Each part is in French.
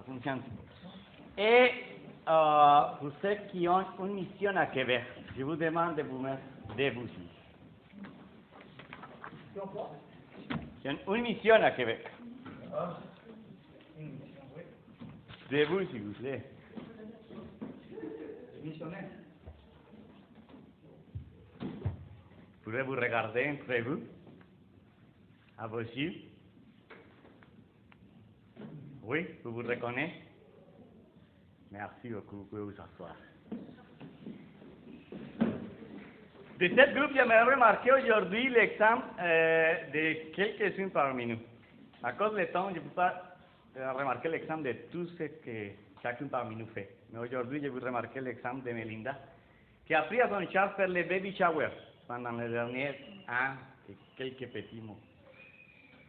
Ça fonctionne. Et pour ceux qui ont une mission à Québec, je vous demande de vous mettre debout. J'ai une mission à Québec. Debout, s'il vous plaît. Missionnaire. Pourrez vous regarder entre vous, à vos yeux. Oui, vous vous reconnaissez? Merci beaucoup, vous pouvez vous asseoir. De cette groupe, j'aimerais remarquer aujourd'hui l'exemple de quelques-uns parmi nous. À cause du temps, je ne peux pas remarquer l'exemple de tout ce que chacun parmi nous fait. Mais aujourd'hui, je vais remarquer l'exemple de Melinda, qui a pris à son charge faire le baby shower pendant les derniers ans et quelques petits mots.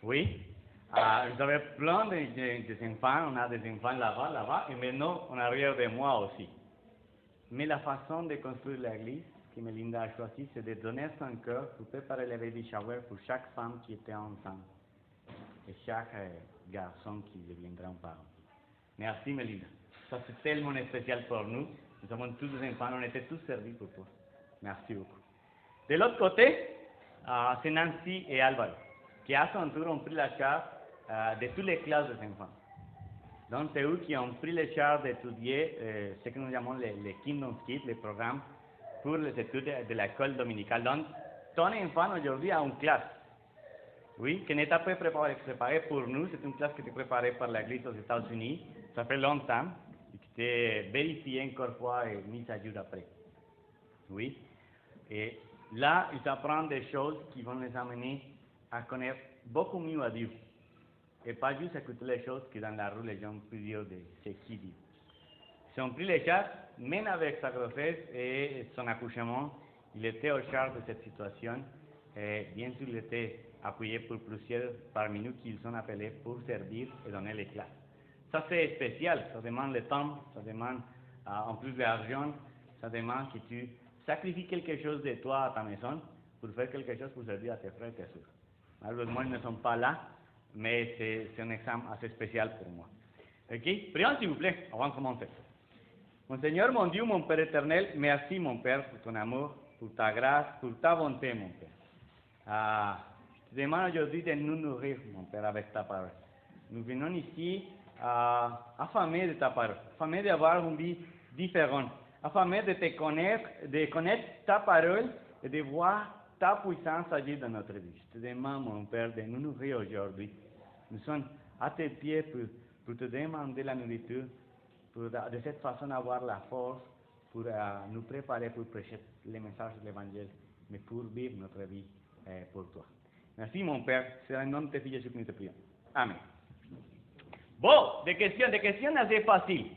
Oui, vous avez plein d'enfants, on a des enfants là-bas, et maintenant en arrière de moi aussi. Mais la façon de construire l'église que Melinda a choisie, c'est de donner son cœur pour préparer le baby shower pour chaque femme qui était enceinte et chaque garçon qui deviendra un parent. Merci Melinda. Ça c'est tellement spécial pour nous. Nous avons tous des enfants, on était tous servis pour toi. Merci beaucoup. De l'autre côté, c'est Nancy et Alvaro, qui à son tour ont pris la charge de toutes les classes des enfants. Donc, c'est eux qui ont pris la charge d'étudier ce que nous appelons les Kingdom Kids, les programmes pour les études de l'école dominicale. Donc, ton enfant aujourd'hui a une classe, oui, qui n'est pas préparée pour nous. C'est une classe qui était préparée par l'Église aux États-Unis. Ça fait longtemps, et qui était vérifiée encore une fois et mise à jour après. Oui. Et là, ils apprennent des choses qui vont les amener à connaître beaucoup mieux à Dieu. Et pas juste écouter les choses que dans la rue les gens peuvent dire de ce qu'ils disent. Ils ont pris les charges, même avec sa grossesse et son accouchement, il était au charge de cette situation. Et bien sûr, il était appuyé pour plusieurs parmi nous qu'ils ont appelés pour servir et donner les classes. Ça c'est spécial, ça demande le temps, ça demande en plus de l'argent, ça demande que tu sacrifies quelque chose de toi à ta maison pour faire quelque chose pour servir à tes frères et tes sœurs. Malheureusement, ils ne sont pas là, mais c'est un exemple assez spécial pour moi. Ok? Prions s'il vous plaît, avant de commencer. Mon Seigneur, mon Dieu, mon Père éternel, merci mon Père pour ton amour, pour ta grâce, pour ta bonté, mon Père. Je te demande aujourd'hui de nous nourrir, mon Père, avec ta parole. Nous venons ici affamés de ta parole, affamés d'avoir une vie différente, affamés de te connaître, de connaître ta parole et de voir ta puissance agir dans notre vie. Je te demande, mon Père, de nous nourrir aujourd'hui. Nous sommes à tes pieds pour te demander la nourriture, pour de cette façon avoir la force pour nous préparer pour prêcher les messages de l'Évangile, mais pour vivre notre vie pour toi. Merci, mon Père. C'est un nom de tes filles Jésus que nous te prions. Amen. Bon, des questions assez faciles.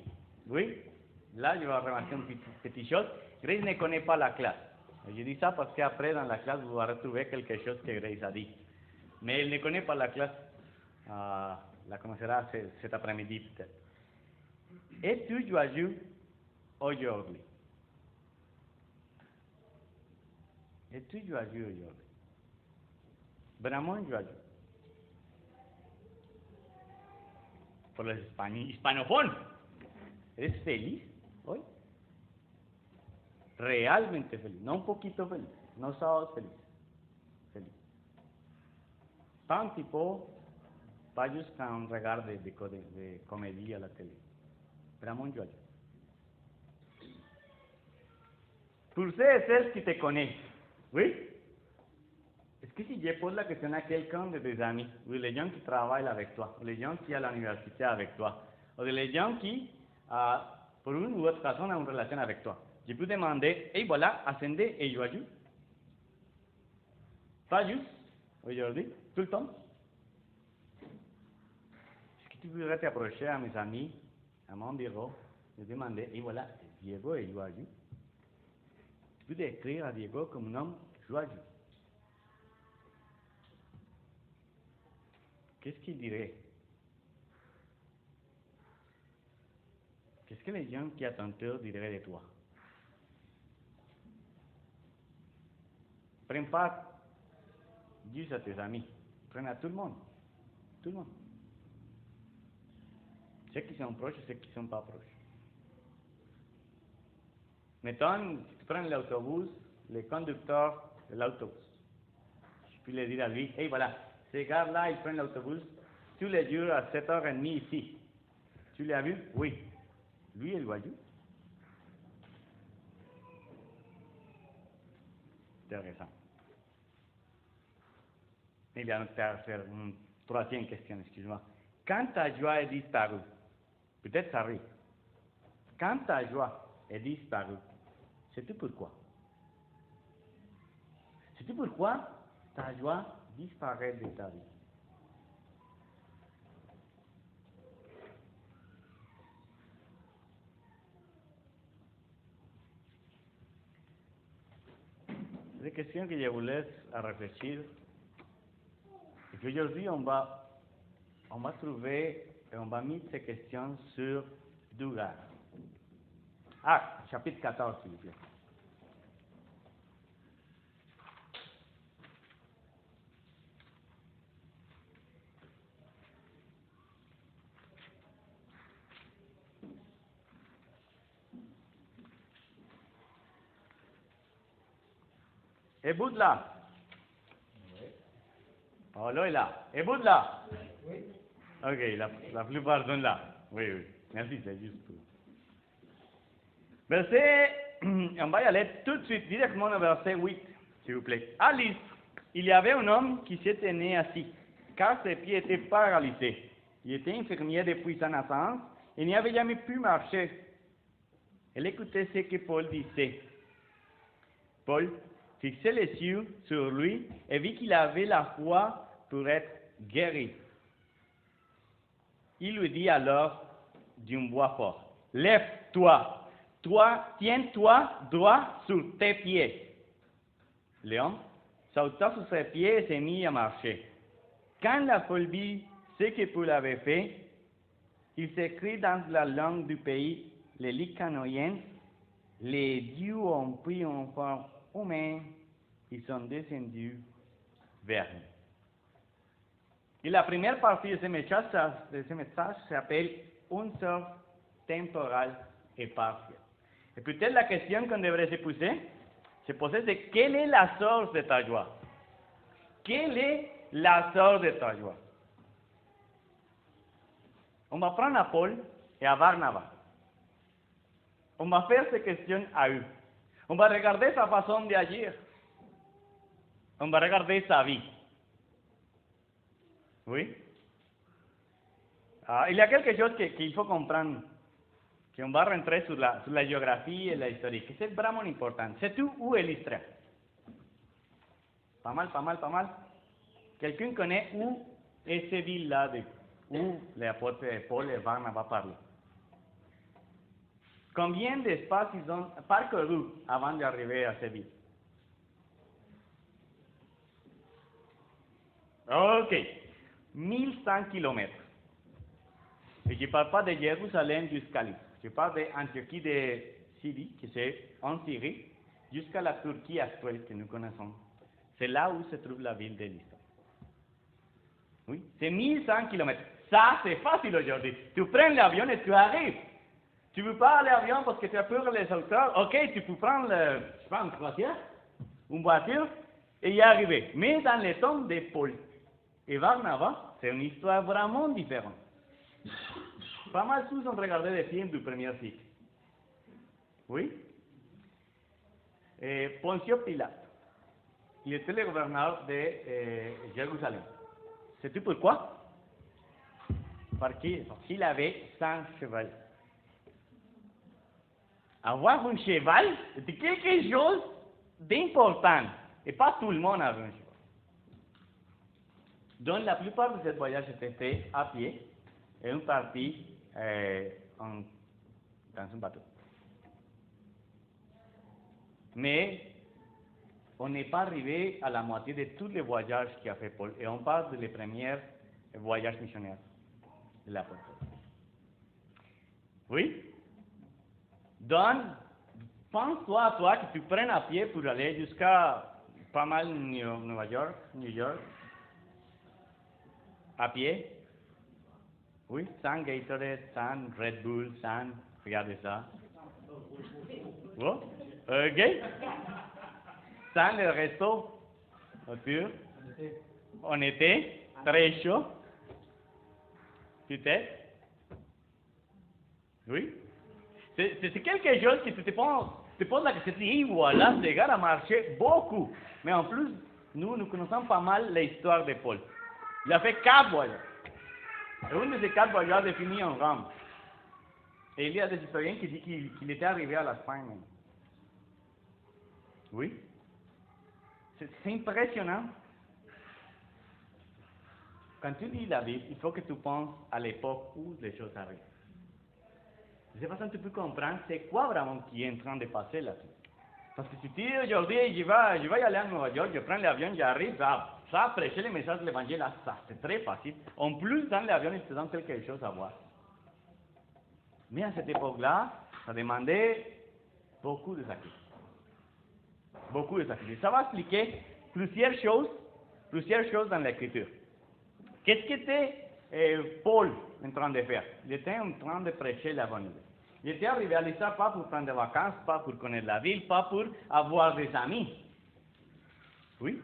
Oui, là, je vais remarquer une petite chose. Grace ne connaît pas la classe. Je dis ça parce qu'après, dans la classe, vous allez retrouver quelque chose que Grace a dit. Mais elle ne connaît pas la classe. La connaîtra cet après-midi, peut-être. Et tu joues aujourd'hui. Et tu joues aujourd'hui. Vraiment joues. Por los hispanófonos. ¿Eres feliz hoy? Realmente feliz, no un poquito feliz, no sábado feliz. Feliz. Pas un petit peu, pas juste quand on regarde de comédie à la télé. Vraiment joyeux. Pour ceux et celles qui te connaissent, oui? Est-ce que si je pose la question à quelqu'un de tes amis, ou les gens qui travaillent avec toi, ou les gens qui sont à l'université avec toi, ou les gens qui, pour une ou autre raison, ont une relation avec toi, je peux demander, et voilà, ascendez et joyeux. Pas juste, aujourd'hui, tout le temps. Est-ce que tu voudrais t'approcher à mes amis, à mon bureau, et demander, et voilà, Diego est joyeux. Tu peux décrire à Diego comme un homme joyeux. Qu'est-ce qu'il dirait? Qu'est-ce que les gens qui t'entourent diraient de toi? Prends pas juste à tes amis, prends à tout le monde. Tout le monde. ceux qui sont proches et ceux qui ne sont pas proches. Mettons, si tu prends l'autobus, le conducteur de l'autobus, je peux lui dire à lui, hey voilà, ce gars-là, il prend l'autobus tous les jours à 7h30 ici. Tu l'as vu? Oui. Lui, il voit. Intéressant. Il y a une troisième question, excuse-moi. Quand ta joie est disparue, peut-être ça arrive. Quand ta joie est disparue, sais-tu pourquoi? Sais-tu pourquoi ta joie disparaît de ta vie? C'est une question que je vous laisse à réfléchir. Et qu'aujourd'hui, on va trouver et on va mettre ces questions sur deux gars. Ah, chapitre 14, s'il vous plaît. Éboud là. Oui. Paulo est là. Éboud là. Oui. Ok, la plupart sont là. Oui, oui. Merci, c'est juste pour. Verset, on va y aller tout de suite, directement au verset 8, s'il vous plaît. À Lys, il y avait un homme qui s'était né assis, car ses pieds étaient paralysés. Il était infirmier depuis sa naissance et n'y avait jamais pu marcher. Elle écoutait ce que Paul disait. Paul fixait les yeux sur lui et vit qu'il avait la foi pour être guéri. Il lui dit alors d'une voix forte, « Lève-toi, tiens-toi droit sur tes pieds. » L'homme sauta sur ses pieds et s'est mis à marcher. Quand la foule vit ce que Paul avait fait, il s'écrit dans la langue du pays, les Lycaoniens, « Les dieux ont pris une forme humaine, ils sont descendus vers nous. » Et la première partie de ce message s'appelle « Une source temporale et partielle ». Et peut-être la question qu'on devrait se poser, c'est quelle est la source de ta joie? Quelle est la source de ta joie? On va prendre à Paul et à Barnabas. On va faire ces questions à eux. On va regarder sa façon d'agir. On va regarder sa vie. Oui? Il y a quelque chose qu'il faut comprendre, qu'on va rentrer sur la géographie et la historique. C'est vraiment important. Sais-tu où est l'Israël? Pas mal. Quelqu'un connaît où est cette ville-là, où l'apôtre Paul et Barnabas parlent? Combien d'espace ils ont parcouru avant d'arriver à cette ville? Ok, 1100 kilomètres. Et je ne parle pas de Jérusalem jusqu'à l'Est. Je parle d'Antiochie de Syrie, qui c'est en Syrie, jusqu'à la Turquie actuelle que nous connaissons. C'est là où se trouve la ville de l'Israël. Oui, c'est 1100 kilomètres. Ça, c'est facile aujourd'hui. Tu prends l'avion et tu arrives. Tu ne veux pas aller à l'avion parce que tu as peur des auteurs. Ok, tu peux prendre une croisière, une voiture, et y arriver. Mais dans le temps de Paul et Barnabas, c'est une histoire vraiment différente. Pas mal tous ont regardé des films du premier cycle. Oui? Poncio Pilate, il était le gouverneur de Jérusalem. Sais-tu pourquoi? Parce qu'il avait 100 chevaux. Avoir un cheval, c'est quelque chose d'important. Et pas tout le monde avait un cheval. Donc la plupart de ces voyages étaient faits à pied et une partie dans un bateau. Mais on n'est pas arrivé à la moitié de tous les voyages qu'a fait Paul. Et on parle des premiers voyages missionnaires de l'apôtre. Oui? Donc, pense-toi à toi que tu prennes à pied pour aller jusqu'à pas mal New York, à pied. Oui, sans Gatorade, sans Red Bull, sans... Regardez ça. Oh, OK. Sans le resto, autour, on était très chaud. Peut-être. Oui. C'est quelque chose que tu te poses la question, et voilà, ce gars a marché beaucoup. Mais en plus, nous connaissons pas mal l'histoire de Paul. Il a fait 4 voyages. Et un de ces 4 voyages est fini en Rome. Et il y a des historiens qui disent qu'il était arrivé à l'Espagne. Oui. C'est impressionnant. Quand tu lis la Bible, il faut que tu penses à l'époque où les choses arrivent. De cette façon, tu peux comprendre c'est quoi vraiment qui est en train de passer là-dessus. Parce que si tu dis aujourd'hui, je vais aller à New York, je prends l'avion, j'arrive, ça prêcher le message de l'évangile, ça c'est très facile. En plus, dans l'avion, ils te donnent quelque chose à voir. Mais à cette époque-là, ça demandait beaucoup de sacrifices. Beaucoup de sacrifices. Ça va expliquer plusieurs choses dans l'Écriture. Qu'est-ce qu'était Paul en train de faire? Il était en train de prêcher la bonne nouvelle. Il était arrivé à l'État pas pour prendre des vacances, pas pour connaître la ville, pas pour avoir des amis. Oui.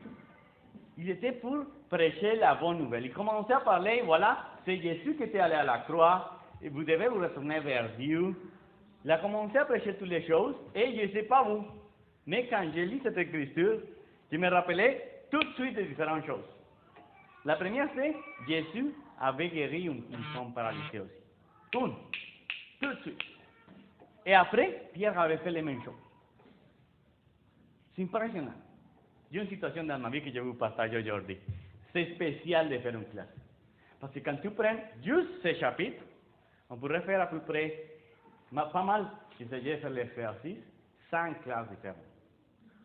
Il était pour prêcher la bonne nouvelle. Il commençait à parler, voilà, c'est Jésus qui était allé à la croix, et vous devez vous retourner vers Dieu. Il a commencé à prêcher toutes les choses, et je ne sais pas vous, mais quand j'ai lu cette écriture, je me rappelais tout de suite de différentes choses. La première, c'est Jésus avait guéri une femme paralysée aussi. Tout de suite. Et après, Pierre avait fait les mêmes choses. C'est impressionnant. J'ai une situation dans ma vie que je vous partage aujourd'hui. C'est spécial de faire une classe. Parce que quand tu prends juste ces chapitres, on pourrait faire à peu près, pas mal, si s'agit de faire l'exercice, 100 classes différentes.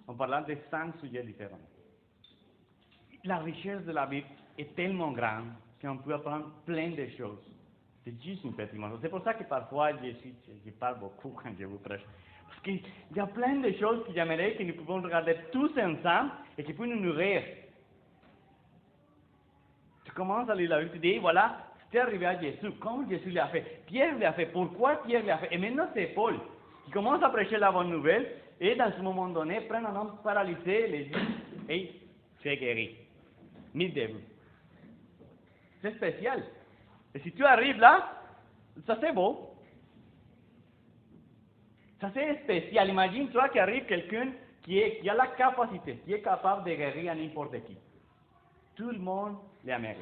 En parlant de 100 sujets différents. La richesse de la Bible est tellement grande qu'on peut apprendre plein de choses. C'est juste un petit morceau. C'est pour ça que parfois je parle beaucoup quand je vous prêche. Parce qu'il y a plein de choses que j'aimerais que nous pouvons regarder tous ensemble et qui peuvent nous nourrir. Tu commences à lire la Bible, tu dis, voilà, c'est arrivé à Jésus. Comment Jésus l'a fait? Pierre l'a fait. Pourquoi Pierre l'a fait? Et maintenant c'est Paul qui commence à prêcher la bonne nouvelle et dans ce moment donné, prend un homme paralysé, les dit, et tu es guéri. Mille débuts. C'est spécial. Et si tu arrives là, ça c'est beau. Ça c'est spécial. Imagine-toi qu'il arrive quelqu'un qui a la capacité, qui est capable de guérir à n'importe qui. Tout le monde l'aimerait.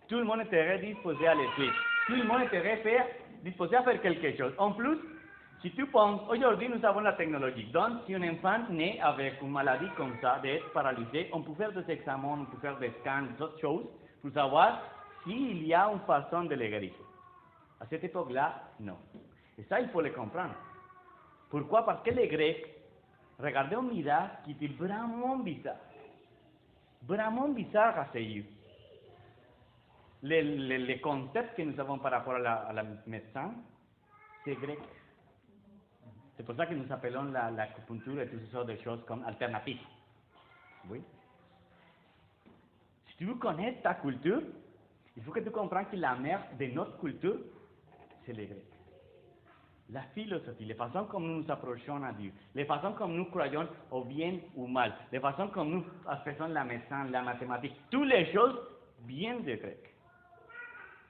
Tout le monde était disposé à le suivre. Tout le monde était disposé à faire quelque chose. En plus, si tu penses, aujourd'hui nous avons la technologie. Donc, si un enfant naît avec une maladie comme ça, d'être paralysé, on peut faire des examens, on peut faire des scans, d'autres choses, pour savoir s'il y a une façon de le guérir. À cette époque-là, non. Et ça, il faut le comprendre. Pourquoi? Parce que les Grecs regardaient un mirage qui était vraiment bizarre. Vraiment bizarre à ses yeux. Les concepts que nous avons par rapport à la médecine, c'est grec. C'est pour ça que nous appelons l'acupuncture et toutes ces sortes de choses comme alternatives. Oui. Si tu veux connaître ta culture, il faut que tu comprennes que la mère de notre culture, c'est les Grecs. La philosophie, les façons comme nous nous approchons à Dieu, les façons comme nous croyons au bien ou au mal, les façons comme nous faisons la médecine, la mathématique, toutes les choses viennent des Grecs.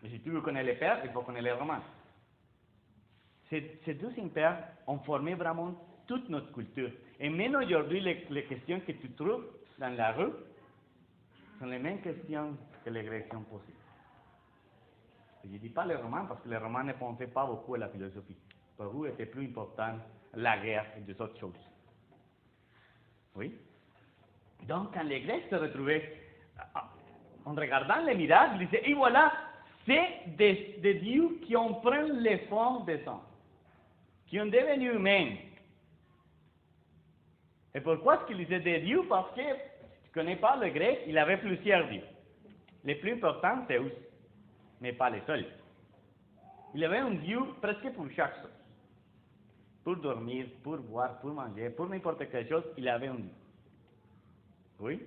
Et si tu veux connaître les pères, il faut connaître les Romains. Ces deux impériaux ont formé vraiment toute notre culture. Et même aujourd'hui, les questions que tu trouves dans la rue sont les mêmes questions que les Grecs ont posées. Je ne dis pas les Romains parce que les Romains ne pensaient pas beaucoup à la philosophie. Pour eux, était plus important la guerre et des autres choses. Oui. Donc, quand les Grecs se retrouvaient, en regardant les miracles, ils disaient, et voilà, c'est des dieux qui ont pris les formes des hommes, qui ont devenu humains. Et pourquoi est-ce qu'ils disaient des dieux? Parce que, si tu ne connais pas le grec, il avait plusieurs dieux. Les plus importants, c'est Zeus, mais pas les seuls. Il avait un dieu presque pour chaque chose. Pour dormir, pour boire, pour manger, pour n'importe quelle chose, il avait un dieu. Oui.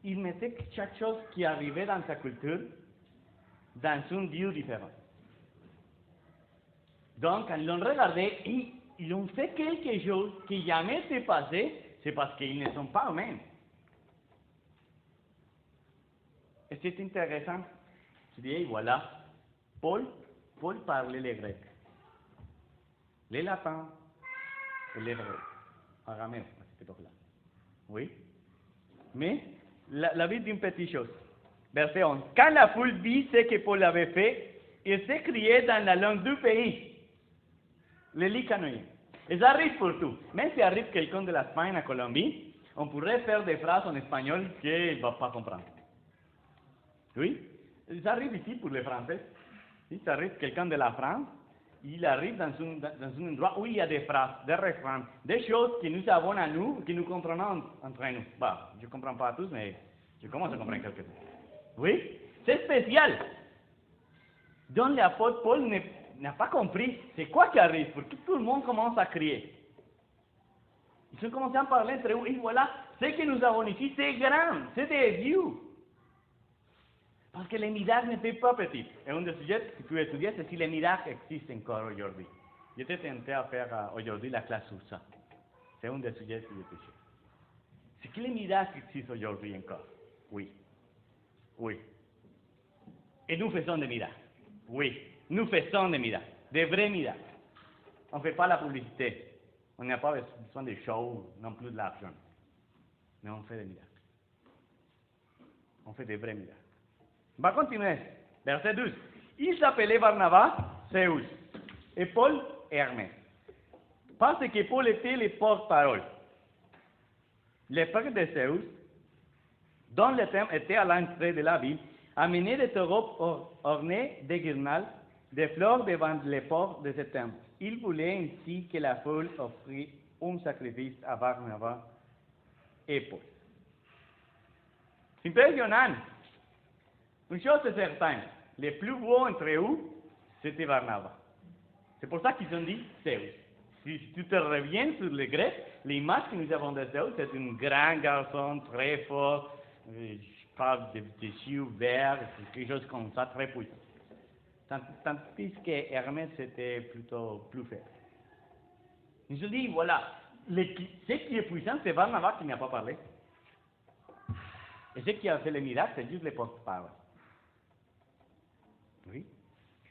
Il mettait chaque chose qui arrivait dans sa culture dans un Dieu différent. Donc, quand ils l'ont regardé, ils ont fait quelque chose qui jamais s'est passé, c'est parce qu'ils ne sont pas eux-mêmes. Et c'est intéressant. Je dis, voilà, Paul parlait les Grecs, les Latins et les Hébreux, araméen à cette époque-là. Oui. Mais la vie d'une petite chose. Verset 11. Quand la foule vit ce que Paul avait fait, il s'écriait dans la langue du pays, le licanoïen. Et ça arrive pour tout. Même si arrive quelqu'un de l'Espagne à Colombie, on pourrait faire des phrases en espagnol qu'il ne va pas comprendre. Oui, ça arrive ici pour les Français. Si ça arrive quelqu'un de la France, il arrive dans un endroit où il y a des phrases, des refrains, des choses que nous avons à nous, que nous comprenons entre nous. Bah, je ne comprends pas tous, mais je commence à comprendre quelque chose. Oui, c'est spécial. Donc l'apôtre Paul n'a pas compris c'est quoi qui arrive, pour que tout le monde commence à crier. Ils ont commencé à parler entre eux, et voilà, ce que nous avons ici, c'est grand, c'est des dieux. Parce que les miracles n'étaient pas petits. Et un des sujets que tu étudies, c'est si les miracles existent encore aujourd'hui. J'étais tenté à faire aujourd'hui la classe sur ça. C'est un des sujets que j'étudie. C'est que les miracles existent aujourd'hui encore. Oui. Oui. Et nous faisons des miracles. Oui. Nous faisons des miracles. Des vrais miracles. On ne fait pas la publicité. On n'a pas besoin de shows, non plus de l'argent. Mais on fait des miracles. On fait des vrais miracles. On va continuer. Verset 12. Il s'appelait Barnabas, Zeus, et Paul, Hermès. Parce que Paul était le porte-parole. Le père de Zeus, dont le thème était à l'entrée de la ville, amenait des taureaux ornés de guirlandes, de fleurs devant les portes de ce temple. Il voulait ainsi que la foule offrit un sacrifice à Barnabas et Paul. C'est impressionnant. Une chose est certaine, le plus beau entre eux, c'était Barnabas. C'est pour ça qu'ils ont dit Zeus. Si tu te reviens sur le grec, l'image que nous avons de Zeus, c'est un grand garçon très fort, je parle des yeux verts, quelque chose comme ça, très puissant. Tandis que Hermès était plutôt plus faible. Ils ont dit, voilà, ce qui est puissant, c'est Barnabas qui n'a pas parlé. Et ce qui a fait le miracle, c'est juste les porte-parole. Oui.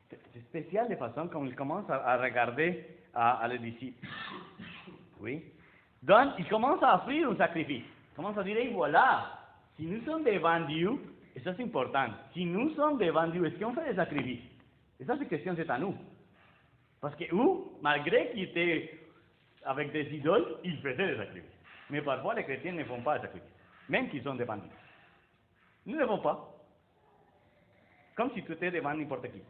C'est spécial de façon comme il commence à regarder à les disciples. Oui. Donc, il commence à offrir un sacrifice. Il commence à dire, et voilà, si nous sommes devant Dieu, et ça c'est important, si nous sommes devant Dieu, est-ce qu'on fait des sacrifices? Et ça, c'est question, c'est à nous. Parce que eux, malgré qu'ils étaient avec des idoles, ils faisaient des sacrifices. Mais parfois, les chrétiens ne font pas de sacrifices, même qu'ils sont devant Dieu. Nous ne le font pas. Comme si tu étais devant n'importe qui.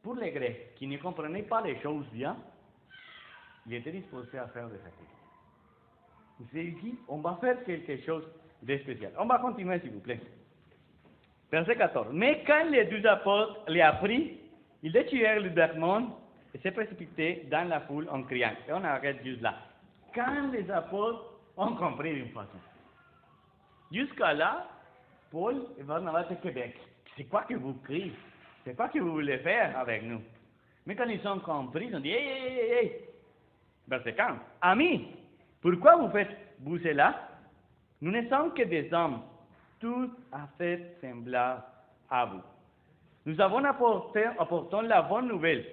Pour les Grecs qui ne comprenaient pas les choses bien, ils étaient disposés à faire des sacrifices. C'est ici, on va faire quelque chose de spécial. On va continuer, s'il vous plaît. Verset 14. Mais quand les 12 apôtres les appris, ils déchirèrent le vêtement et se précipitaient dans la foule en criant. Et on arrête juste là. Quand les apôtres ont compris d'une façon. Jusqu'à là, Paul et Barnabas de Québec. C'est quoi que vous criez? C'est quoi que vous voulez faire avec nous? Mais quand ils ont compris, ils ont dit, hey. Verset 15. Amis, pourquoi vous faites-vous cela? Nous ne sommes que des hommes, tous à fait semblables à vous. Nous avons apporté la bonne nouvelle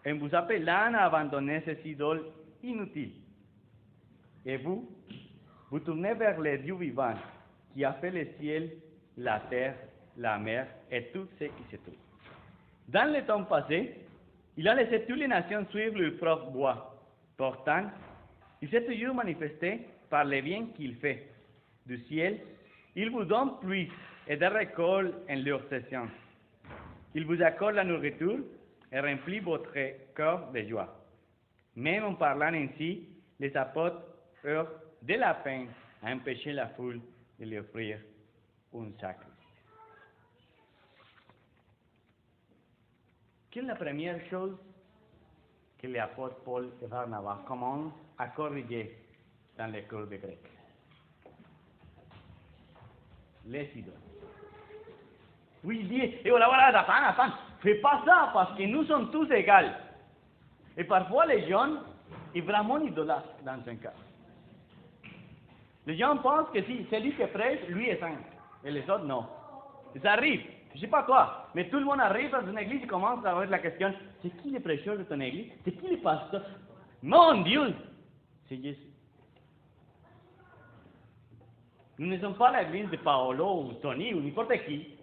en vous appelant à abandonner ces idoles inutiles. Et vous tournez vers le Dieu vivant qui a fait le ciel, la terre, la mer et tout ce qui se trouve. Dans le temps passé, il a laissé toutes les nations suivre leur propre voie. Pourtant, il s'est toujours manifesté par le bien qu'il fait. Du ciel, il vous donne pluie et des récoltes en leur saison. Il vous accorde la nourriture et remplit votre cœur de joie. Même en parlant ainsi, les apôtres eurent de la peine à empêcher la foule de lui offrir un sacrifice. Quelle est la première chose que les apôtres Paul et Barnabas commencent à corriger dans les cours de grec? Les idoles. Oui, il dit, et voilà, attends, fais pas ça parce que nous sommes tous égaux. Et parfois, les gens sont vraiment idolâtres dans un cas. Les gens pensent que si celui qui prêche, lui est saint, et les autres non. Ça arrive, je ne sais pas toi, mais tout le monde arrive dans une église et commence à avoir la question, c'est qui le prêcheur de ton église? C'est qui le pasteur? Mon Dieu, c'est Jésus. Nous ne sommes pas l'église de Paolo ou Tony ou n'importe qui.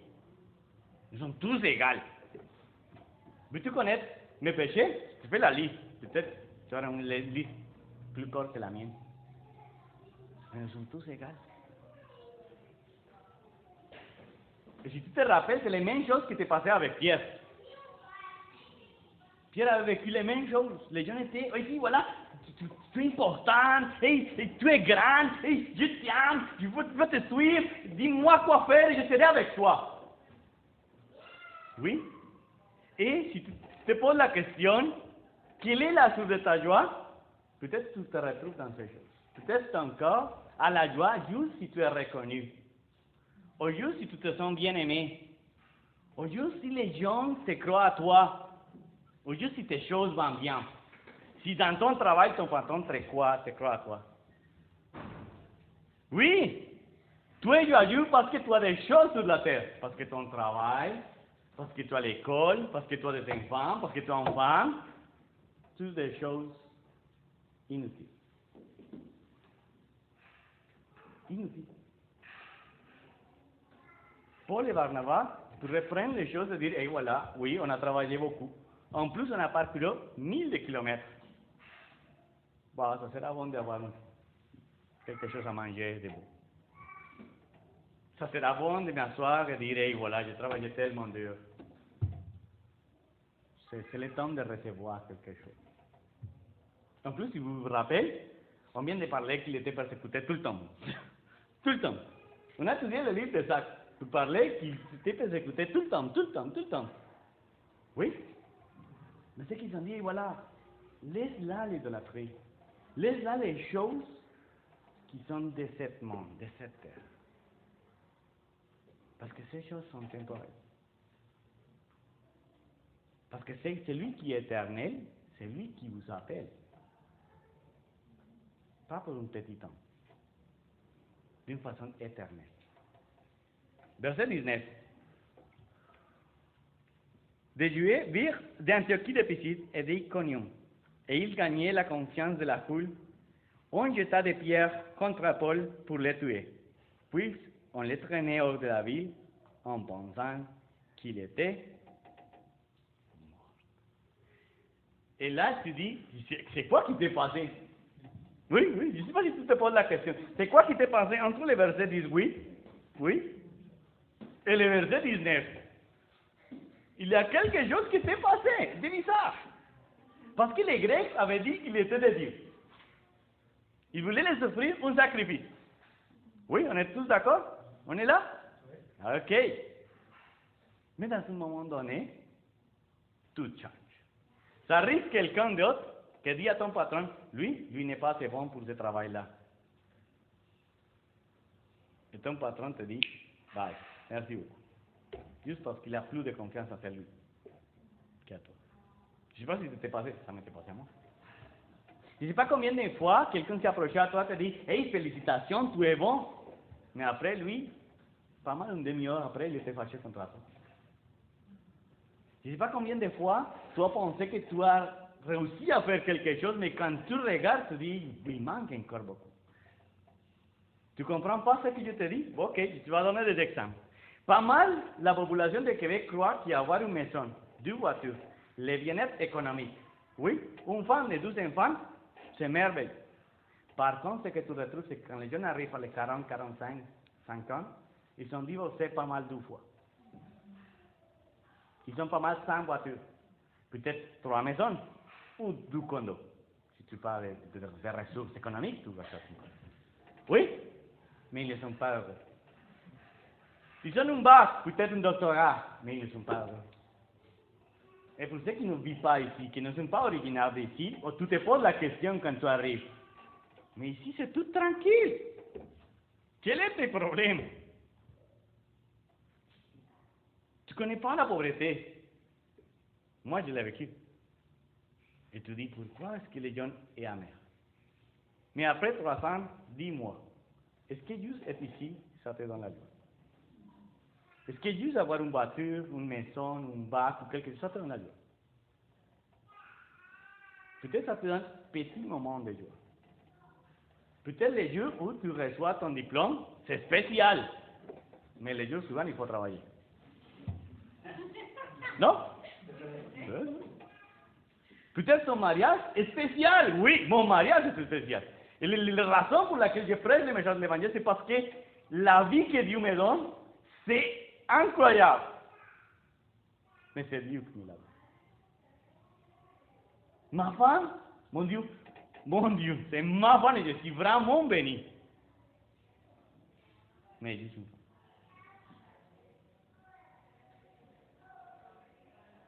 Nous sommes tous égaux. Veux-tu connaître mes péchés? Tu fais la liste. Peut-être tu auras une liste plus courte que la mienne. Mais nous sommes tous égaux. Et si tu te rappelles, c'est les mêmes choses qui t'est passé avec Pierre. Pierre avait vécu les mêmes choses. Les gens étaient, oui, voilà, tu es important, et tu es grand, et je t'aime, je veux te suivre, dis-moi quoi faire et je serai avec toi. Oui. Et si tu te poses la question, quelle est la source de ta joie? Peut-être tu te retrouves dans ces choses. Peut-être encore à la joie juste si tu es reconnu. Ou juste si tu te sens bien aimé. Ou juste si les gens te croient à toi. Ou juste si tes choses vont bien. Si dans ton travail, ton patron te croit à toi. Oui, tu es joyeux parce que tu as des choses sur la terre. Parce que ton travail, parce que tu as l'école, parce que tu as des enfants, parce que tu as une femme. Toutes des choses inutiles. Inutiles. Paul et Barnabas reprennent les choses et dire, et voilà, oui, on a travaillé beaucoup. En plus, on a parcouru 1000 kilomètres. Bah, ça sera bon d'avoir quelque chose à manger de bon. Ça sera bon de m'asseoir et dire, et voilà, j'ai travaillé tellement dur. C'est le temps de recevoir quelque chose. En plus, si vous vous rappelez, on vient de parler qu'il était persécuté tout le temps. Tout le temps. On a étudié le livre de Jacques. Vous parlez qu'il était persécuté tout le temps. Oui. Mais c'est qu'ils ont dit, voilà, laisse-là l'idolâtrie. Laisse-là les choses qui sont de ce monde, de cette terre. Parce que ces choses sont temporaires. Parce que c'est celui qui est éternel, c'est lui qui vous appelle. Pas pour un petit temps. D'une façon éternelle. Verset 19. Des Juifs virent d'Antiochie de Pisidia et d'Iconium, et ils gagnaient la confiance de la foule. On jeta des pierres contre Paul pour le tuer. Puis on le traînait hors de la ville en pensant qu'il était mort. Et là, tu dis, c'est quoi qui t'est passé? Oui, je ne sais pas si tu te poses la question. C'est quoi qui t'est passé entre le verset 18, oui, et le verset 19? Il y a quelque chose qui s'est passé, c'est bizarre. Parce que les Grecs avaient dit qu'il était de Dieu. Ils voulaient les offrir un sacrifice. Oui, on est tous d'accord? On est là? Oui. Ok. Mais dans un moment donné, tout change. Ça arrive quelqu'un d'autre qui dit à ton patron, lui n'est pas assez bon pour ce travail-là. Et ton patron te dit, bye, merci beaucoup. Juste parce qu'il a plus de confiance en lui qu'à toi. Je ne sais pas si ça t'est passé, ça m'était passé à moi. Je ne sais pas combien de fois quelqu'un s'est approché à toi et te dit, hey, félicitations, tu es bon. Mais après, lui, pas mal une demi-heure après, il était fâché contre toi. Je ne sais pas combien de fois tu as pensé que tu as réussi à faire quelque chose, mais quand tu regardes, tu dis, il manque encore beaucoup. Tu ne comprends pas ce que je te dis? Ok, je vais donner des exemples. Pas mal, la population de Québec croit qu'avoir une maison, 2 voitures, le bien-être économique. Oui, une femme de 12 enfants, c'est merveilleux. Par contre, ce que tu retrouves, c'est que quand les jeunes arrivent à les 40, 45, 50, ils sont divorcés pas mal 2 fois. Ils ont pas mal 100 voitures. Peut-être 3 maisons ou 2 condos. Si tu parles de ressources économiques, tu vas faire ça. Oui, mais ils ne sont pas heureux. Ils ont un bac, peut-être un doctorat, mais ils ne sont pas heureux. Et pour ceux qui ne vivent pas ici, qui ne sont pas originaires d'ici, tu te poses la question quand tu arrives. Mais ici, c'est tout tranquille. Quel est le problème? connais pas la pauvreté. Moi, je l'ai vécu. Et tu dis, pourquoi est-ce que les gens est amer? Mais après 310 mois, est-ce que juste être ici, ça te donne la joie? Est-ce que juste avoir une voiture, une maison, un bac ou quelque chose, ça te donne la joie? Peut-être ça te donne un petit moment de joie. Peut-être les jours où tu reçois ton diplôme, c'est spécial. Mais les jours suivants, il faut travailler. Non? Peut-être ton mariage est spécial. Oui, mon mariage est spécial. Et la raison pour laquelle je prêche le message de l'évangile, c'est parce que la vie que Dieu me donne, c'est incroyable. Mais c'est Dieu qui me l'a donné. Ma femme, mon Dieu, c'est ma femme et je suis vraiment béni. Mais je suis.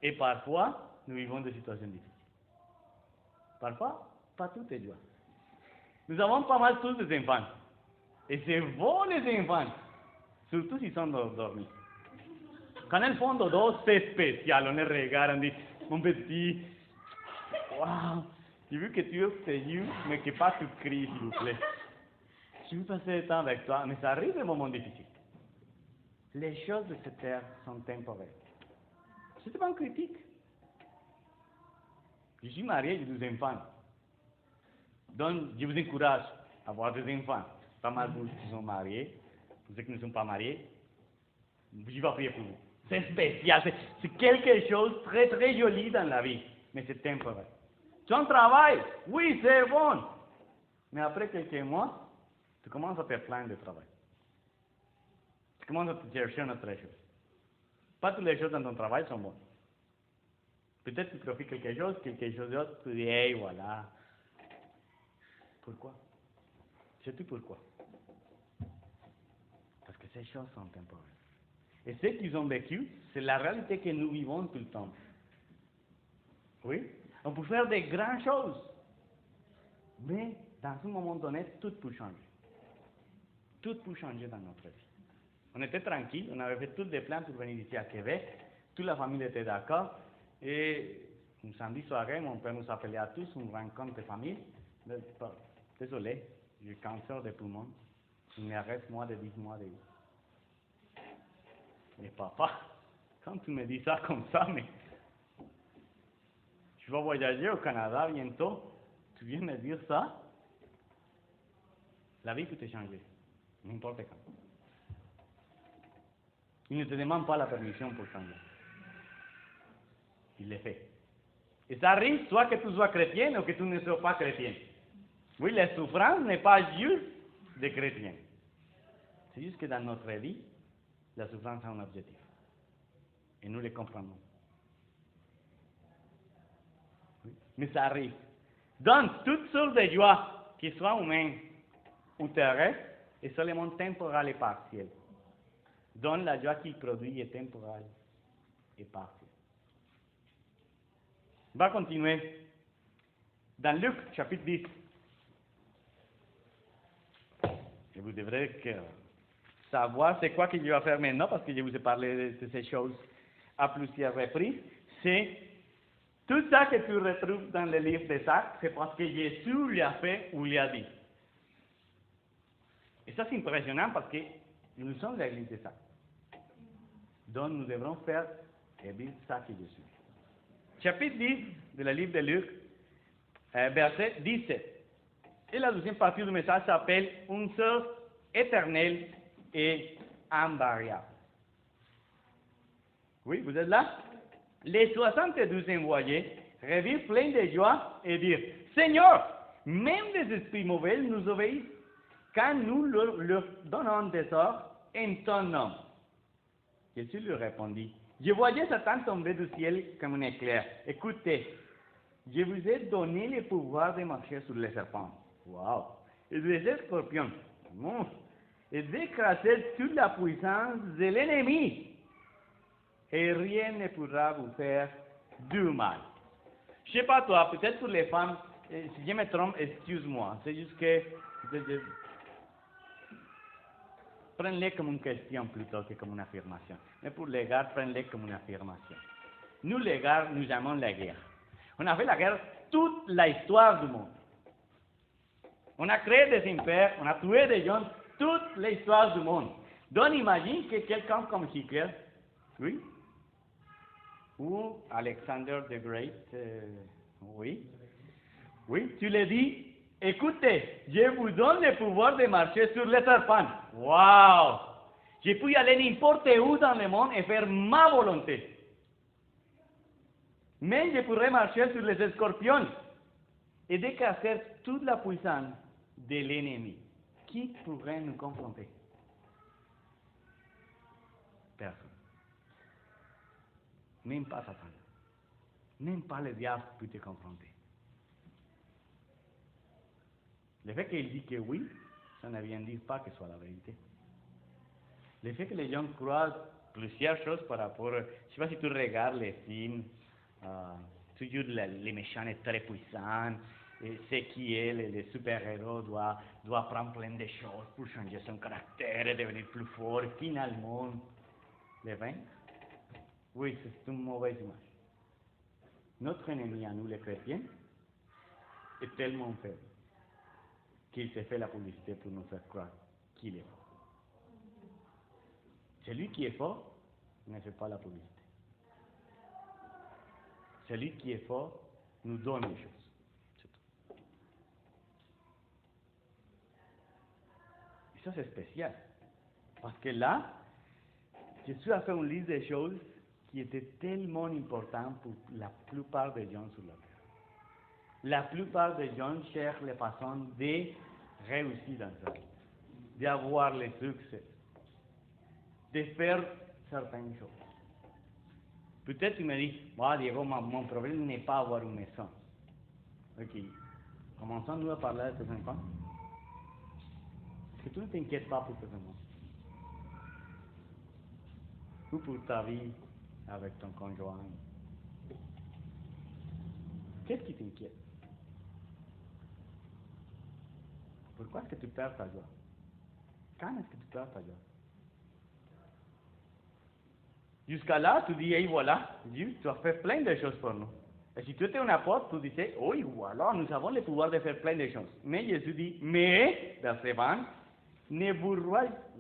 Et parfois, nous vivons des situations difficiles. Parfois, pas tout est joie. Nous avons pas mal tous des enfants. Et c'est beau les enfants, surtout s'ils sont dormis. Quand elles font dodo, c'est spécial. On les regarde, on dit, mon petit, waouh, j'ai vu que tu ouvres tes yeux, mais que pas tu cries, s'il vous plaît. Je veux passer du temps avec toi, mais ça arrive des moments difficiles. Les choses de cette terre sont temporaires. Ce n'est pas une critique. Je suis marié, j'ai 2 enfants. Donc, je vous encourage à avoir des enfants. Pas mal de vous qui sont mariés, pour ceux qui ne sont pas mariés, je vais prier pour vous. C'est spécial, c'est quelque chose de très très joli dans la vie, mais c'est temporaire. Tu as un travail, oui, c'est bon. Mais après quelques mois, tu commences à te plaindre de travail. Tu commences à te chercher une autre chose. Pas toutes les choses dans ton travail sont bonnes. Peut-être que tu profites quelque chose d'autre, tu dis, hey, voilà. Pourquoi? Sais-tu pourquoi? Parce que ces choses sont temporaires. Et ce qu'ils ont vécu, c'est la réalité que nous vivons tout le temps. Oui? On peut faire des grandes choses. Mais dans un moment donné, tout peut changer. Tout peut changer dans notre vie. On était tranquille, on avait fait tous les plans pour venir ici à Québec. Toute la famille était d'accord. Et un samedi soirée, mon père nous appelait à tous, une rencontre de famille. Désolé, j'ai cancer de poumon. Il me reste moins de 10 mois de vie. Mais papa, quand tu me dis ça comme ça, mais je vais voyager au Canada bientôt, tu viens me dire ça? La vie peut te changer, n'importe quand. Il ne te demande pas la permission pour changer. Il le fait. Et ça arrive soit que tu sois chrétien ou que tu ne sois pas chrétien. Oui, la souffrance n'est pas juste des chrétiens. C'est juste que dans notre vie, la souffrance a un objectif. Et nous le comprenons. Oui. Mais ça arrive. Donc, toutes sortes de joies, qui soient humaines ou terrestres, est seulement temporale et partielle. Donc, la joie qu'il produit est temporale et partielle. On va continuer. Dans Luc, chapitre 10. Et vous devrez savoir c'est quoi que je vais faire maintenant, parce que je vous ai parlé de ces choses à plusieurs reprises. C'est tout ça que tu retrouves dans le livre des Actes, c'est parce que Jésus lui a fait ou lui a dit. Et ça, c'est impressionnant parce que nous sommes l'église des Actes. Donc, nous devrons faire et vivre ça que Jésus. Chapitre 10 de le livre de Luc, verset 17. Et la deuxième partie du message s'appelle une source éternelle et invariable. Oui, vous êtes là? Les 72 envoyés revirent pleins de joie et dirent, Seigneur, même les esprits mauvais nous obéissent quand nous leur donnons des ordres en ton nom. Jésus lui répondit, je voyais Satan tomber du ciel comme un éclair. Écoutez, je vous ai donné le pouvoir de marcher sur les serpents. Wow! Et des scorpions. Et d'écraser toute la puissance de l'ennemi. Et rien ne pourra vous faire du mal. Je ne sais pas toi, peut-être pour les femmes, si je me trompe, excuse-moi. C'est juste que... prenez-les comme une question plutôt que comme une affirmation. Mais pour les gars, prenez-les comme une affirmation. Nous, les gars, nous aimons la guerre. On a fait la guerre toute l'histoire du monde. On a créé des impères, on a tué des gens toute l'histoire du monde. Donc imagine que quelqu'un comme Hitler, oui, ou Alexander the Great, oui, tu lui dis, écoutez, je vous donne le pouvoir de marcher sur les serpents. Waouh! Je peux y aller n'importe où dans le monde et faire ma volonté. Mais je pourrais marcher sur les scorpions et décasser toute la puissance de l'ennemi. Qui pourrait nous confronter? Personne. Même pas Satan. Même pas le diable peut te confronter. Le fait qu'il dit que oui, ça ne vient dire pas que ce soit la vérité. Le fait que les gens croient plusieurs choses par rapport, je ne sais pas si tu regardes les films, toujours les méchants sont très puissants, et ce qui est le super-héros doit prendre plein de choses pour changer son caractère et devenir plus fort, et finalement le vaincre. Oui, c'est une mauvaise image. Notre ennemi à nous, les chrétiens, est tellement faible qu'il se fait la publicité pour nous faire croire qu'il est fort. Celui qui est fort ne fait pas la publicité. Celui qui est fort nous donne les choses. C'est tout. Et ça, c'est spécial. Parce que là, je suis à faire une liste de choses qui étaient tellement importantes pour la plupart des gens sur la terre. La plupart des gens cherchent les façons de réussir dans ça, d'avoir le succès, de faire certaines choses. Peut-être tu me dis, bah, Diego, mon problème n'est pas avoir une maison. Ok, commençons-nous à parler de tes enfants. Est-ce que tu ne t'inquiètes pas pour tes enfants? Ou pour ta vie avec ton conjoint? Qu'est-ce qui t'inquiète? Pourquoi est-ce que tu perds ta joie? Quand est-ce que tu perds ta joie? Jusqu'à là, tu dis, hey, voilà, Dieu, tu as fait plein de choses pour nous. Et si tu étais un apôtre, tu disais, oui, voilà, nous avons le pouvoir de faire plein de choses. Mais Jésus dit, mais, dans ce vent, ne vous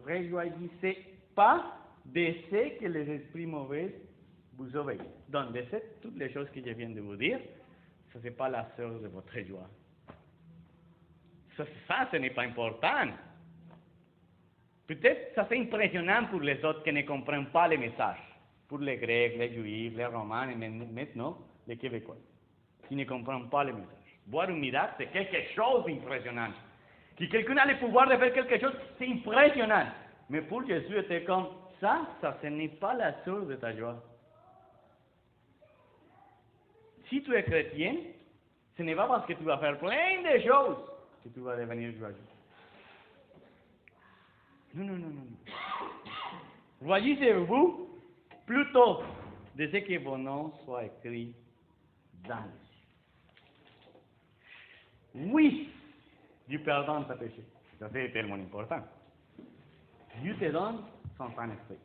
réjouissez pas de ce que les esprits mauvais vous obéissent. Donc, de toutes les choses que je viens de vous dire, ça, ce n'est pas la source de votre joie. Ça, ce n'est pas important. Peut-être ça c'est impressionnant pour les autres qui ne comprennent pas le message. Pour les Grecs, les Juifs, les Romains et maintenant les Québécois, qui ne comprennent pas le message. Voir un miracle, c'est quelque chose d'impressionnant. Que quelqu'un a le pouvoir de faire quelque chose, c'est impressionnant. Mais pour Jésus, c'était comme ça, ce n'est pas la source de ta joie. Si tu es chrétien, ce n'est pas parce que tu vas faire plein de choses que tu vas devenir joyeux. Non. Réjouissez-vous plutôt de ce que vos noms soient écrits dans le ciel. Oui, Dieu pardonne tes péchés. Ça, c'est tellement important. Dieu te donne son Saint-Esprit.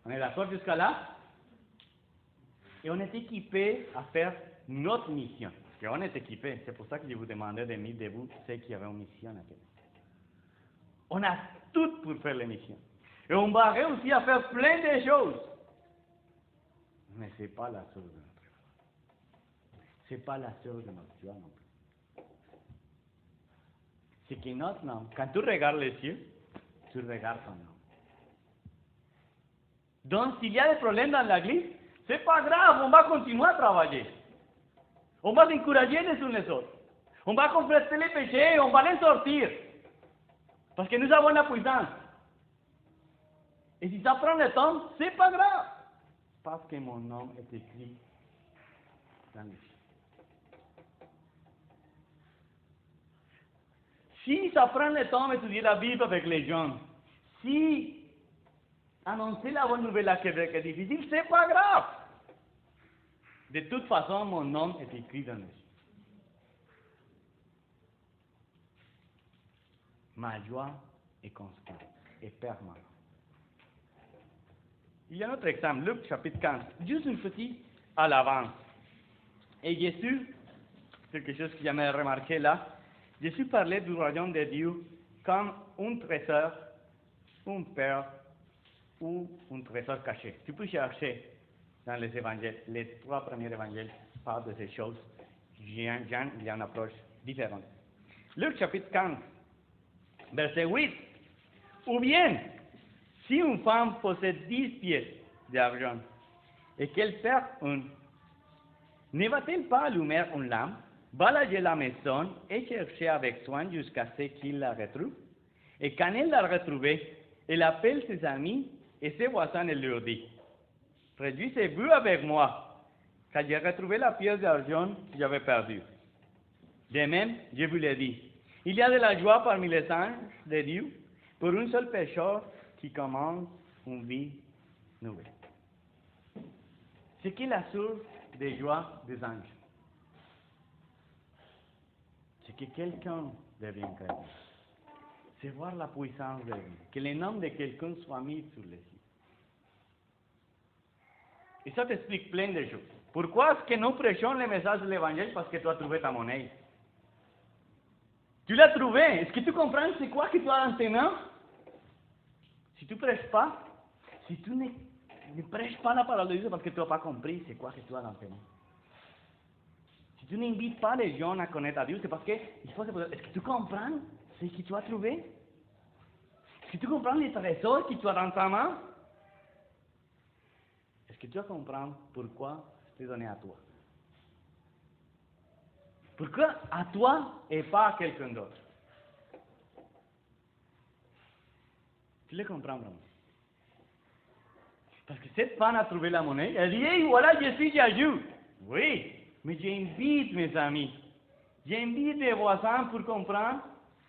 On est d'accord jusqu'à là? Et on est équipé à faire notre mission. Parce qu'on est équipé. C'est pour ça que je vous demandais de mettre de vous ceux qui avaient une mission à faire. On a tout pour faire la mission. Et on va réussir à faire plein de choses. Mais ce n'est pas la source de notre joie. Ce n'est pas la source de notre joie non plus. C'est que notre nom, quand tu regardes les cieux, tu regardes ton nom. Donc, s'il y a des problèmes dans l'église, ce n'est pas grave, on va continuer à travailler. On va s'encourager les uns les autres. On va confesser les péchés, on va les sortir. Parce que nous avons la puissance. Et si ça prend le temps, ce n'est pas grave. Parce que mon nom est écrit dans le ciel. Si ça prend le temps d'étudier la Bible avec les gens, si annoncer la bonne nouvelle à Québec est difficile, ce n'est pas grave. De toute façon, mon nom est écrit dans le ciel. Ma joie est constante et permanente. Il y a un autre exemple, Luc chapitre 15, juste une petite à l'avance. Et Jésus, quelque chose que j'aimerais remarquer là, Jésus parlait du royaume de Dieu comme un trésor, un père ou un trésor caché. Tu peux chercher dans les évangiles, les 3 premiers évangiles parlent de ces choses. Jean, il y a une approche différente. Luc chapitre 15, verset 8. Ou bien, si une femme possède 10 pièces d'argent et qu'elle perd une, ne va-t-elle pas allumer une lampe, balayer la maison et chercher avec soin jusqu'à ce qu'il la retrouve? Et quand elle l'a retrouvée, elle appelle ses amis et ses voisins et leur dit, réjouissez-vous avec moi, car j'ai retrouvé la pièce d'argent que j'avais perdue. De même, je vous l'ai dit, il y a de la joie parmi les anges de Dieu pour un seul pécheur qui commence une vie nouvelle. C'est qui la source de joie des anges? C'est que quelqu'un devient chrétien. C'est voir la puissance de Dieu, que le nom de quelqu'un soit mis sur les cieux. Et ça t'explique plein de choses. Pourquoi est-ce que nous prêchons le message de l'évangile? Parce que tu as trouvé ta monnaie. Tu l'as trouvé. Est-ce que tu comprends c'est quoi que tu as dans tes mains? Si tu ne prêches pas, si tu ne prêches pas la parole de Dieu, c'est parce que tu n'as pas compris c'est quoi que tu as dans tes mains. Si tu n'invites pas les gens à connaître à Dieu, c'est parce que il faut se poser, est-ce que tu comprends ce que tu as trouvé? Est-ce que tu comprends les trésors que tu as dans ta main? Est-ce que tu vas comprendre pourquoi je t'ai donné à toi? Pourquoi à toi et pas à quelqu'un d'autre? Tu le comprends vraiment? Parce que cette femme a trouvé la monnaie, elle dit, hey, voilà, je suis Jésus. Oui, mais j'invite mes amis, j'invite les voisins pour comprendre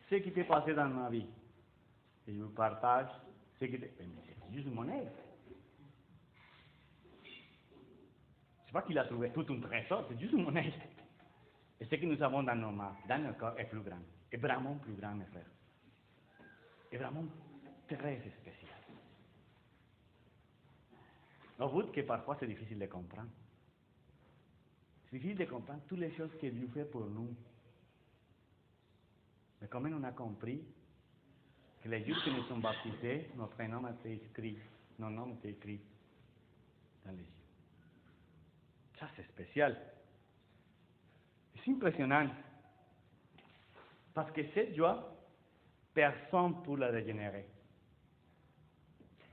ce qui s'est passé dans ma vie. Et je vous partage ce qui s'est passé. C'est juste une monnaie. C'est pas qu'il a trouvé tout un trésor, c'est juste une monnaie. Et ce que nous avons dans nos mains, dans nos corps, est plus grand. Est vraiment plus grand, mes frères. Est vraiment très spécial. Au bout que parfois c'est difficile de comprendre. C'est difficile de comprendre toutes les choses que Dieu fait pour nous. Mais quand même on a compris que les jours que nous sommes baptisés, notre nom a été écrit, nos noms étaient écrits dans les cieux. Ça c'est spécial. C'est impressionnant. Parce que cette joie, personne ne peut la régénérer.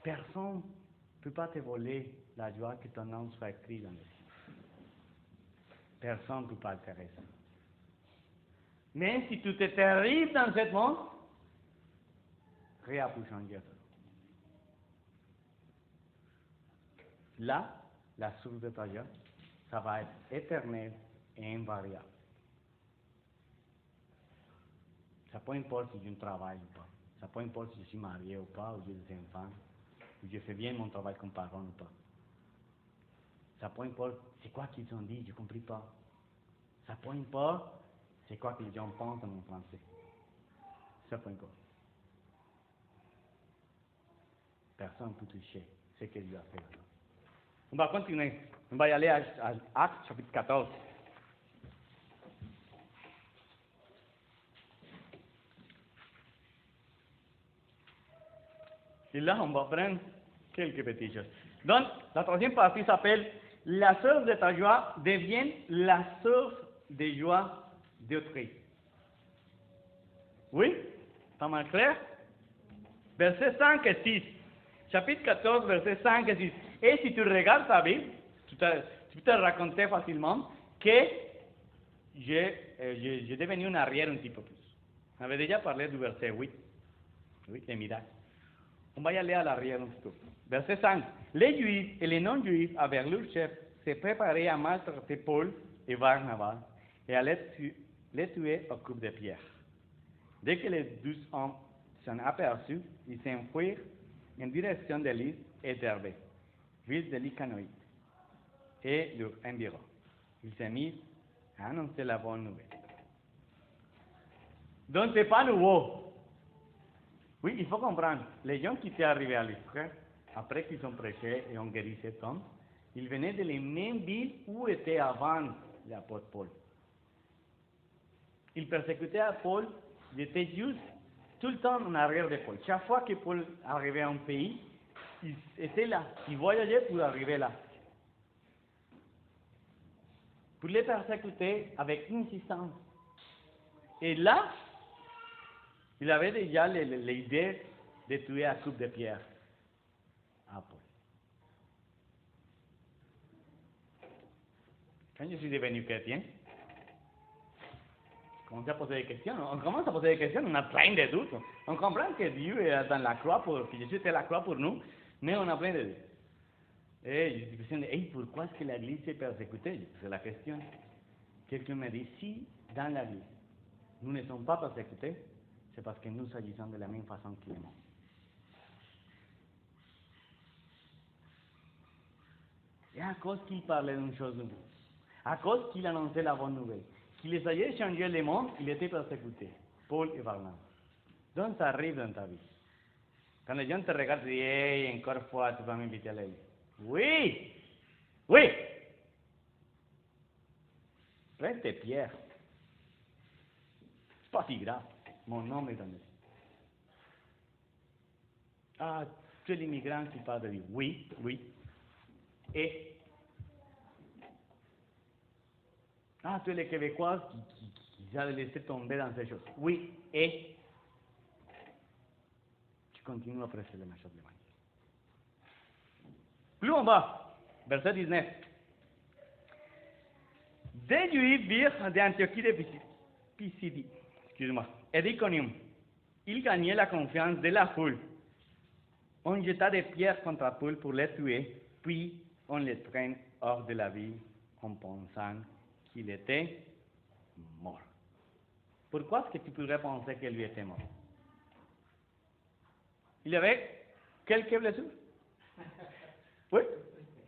Personne ne peut pas te voler la joie que ton nom soit écrit dans les cieux. Personne ne peut pas altérer ça. Même si tout est terrible dans ce monde, rien ne peut changer ça. Là, la source de ta joie, ça va être éternel et invariable. Ça peu importe si je travaille ou pas. Ça peu importe si je suis marié ou pas, ou j'ai des enfants, ou je fais bien mon travail comme parent ou pas. Ça peu importe c'est quoi qu'ils ont dit, je ne compris pas. Ça peu importe c'est quoi que les gens pensent en français. Ça peu importe. Personne ne peut toucher ce que Dieu a fait. On va continuer. On va y aller à Actes chapitre 14. Et là, on va prendre quelques petites choses. Donc, la troisième partie s'appelle « La source de ta joie devient la source de joie d'autrui ». Oui? Pas mal clair? Versets 5 et 6. Chapitre 14, versets 5 et 6. Et si tu regardes ta Bible, tu peux te raconter facilement que j'ai devenu en arrière un petit peu plus. On avait déjà parlé du verset 8. Oui, les miracles. On va y aller à l'arrière un petit peu. Verset 5. Les Juifs et les non-Juifs, avec leur chef, se préparaient à maltraiter Paul et Barnabas et à les tuer au coup de pierre. Dès que les 12 hommes s'en aperçurent, ils s'enfuirent en direction de Lys et d'Herbe, ville de l'Icanoïde, et leur environ. Ils se mirent à annoncer la bonne nouvelle. Donc, ce n'est pas nouveau. Oui, il faut comprendre. Les gens qui étaient arrivés à Lys, frère, après qu'ils ont prêché et ont guéri cet homme, ils venaient de les mêmes villes où était avant l'apôtre Paul. Ils persécutaient Paul, ils étaient juste tout le temps en arrière de Paul. Chaque fois que Paul arrivait à un pays, ils étaient là, ils voyageaient pour arriver là. Pour les persécuter avec insistance. Et là, il avait déjà l'idée de tuer à coups de pierre à Paul. Quand je suis devenu chrétien, on commence à poser des questions. On a plein de doutes. On comprend que Dieu est dans la croix, que Jésus était à la croix pour nous, mais on a plein de doutes. Et je me dis, pourquoi est-ce que l'Église est persécutée? C'est la question. Quelqu'un me dit, si dans l'Église, nous ne sommes pas persécutés, c'est parce que nous agissons de la même façon que le monde. Et à cause qu'il parlait d'une chose nouvelle, à cause qu'il annonçait la bonne nouvelle, qu'il essayait de changer le monde, il était persécuté. Paul et Barnabas. Donc ça arrive dans ta vie. Quand les gens te regardent et disent, hey, encore une fois, tu vas m'inviter à l'église. Oui, oui. Reste Pierre. C'est pas si grave. Mon nom est dans le ciel. Ah, tu es l'immigrant qui parle de lui. Oui, oui. Et ah, tu es le Québécois qui a laissé tomber dans ces choses. Oui, et tu continues à prêcher le message de l'évangile. Plus en bas, verset 19. Des Juifs virent d'Antiochie de Pisidie, et d'Iconium. Ils gagnaient la confiance de la foule. On jeta des pierres contre Paul pour les tuer, puis on les traîne hors de la ville en pensant qu'il était mort. Pourquoi est-ce que tu pourrais penser que lui était mort? Il avait quelques blessures. Oui,